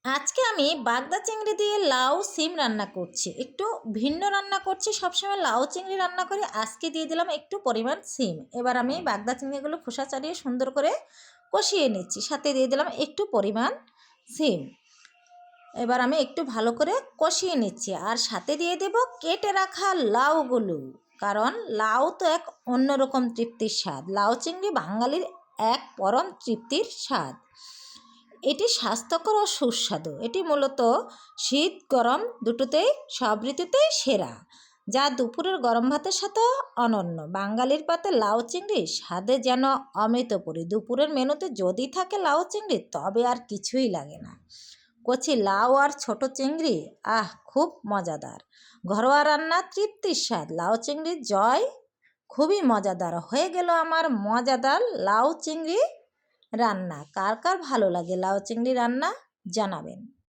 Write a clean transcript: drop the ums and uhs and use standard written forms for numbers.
আজকে আমি বাগদা চিংড়ি দিয়ে লাউ সিম রান্না করছি। একটু ভিন্ন রান্না করছি, সবসময় লাউ চিংড়ি রান্না করি। আজকে দিয়ে দিলাম একটু পরিমাণ সিম। এবার আমি বাগদা চিংড়িগুলো খোসা ছাড়িয়ে সুন্দর করে কষিয়ে নিচ্ছি, সাথে দিয়ে দিলাম একটু পরিমাণ সিম। এবার আমি একটু ভালো করে কষিয়ে নিচ্ছি, আর সাথে দিয়ে দেব কেটে রাখা লাউগুলো। কারণ লাউ তো এক অন্যরকম তৃপ্তির স্বাদ। লাউ চিংড়ি বাঙালির এক পরম তৃপ্তির স্বাদ। এটি স্বাস্থ্যকর ও সুস্বাদু। এটি মূলত শীত গরম দুটোতেই, সব ঋতুতেই সেরা, যা দুপুরের গরম ভাতের সাথে অনন্য। বাঙালির পাতে লাউ চিংড়ি স্বাদে যেন অমৃতপুরী। দুপুরের মেনুতে যদি থাকে লাউ চিংড়ি, তবে আর কিছুই লাগে না। কচি লাউ আর ছোট চিংড়ি, খুব মজাদার। ঘরোয়া রান্না, তৃপ্তির স্বাদ। লাউ চিংড়ির জয়। খুবই মজাদার হয়ে গেল আমার মজাদার লাউ চিংড়ি রান্না। কার কার ভালো লাগে লাউ চিংড়ি রান্না জানাবেন।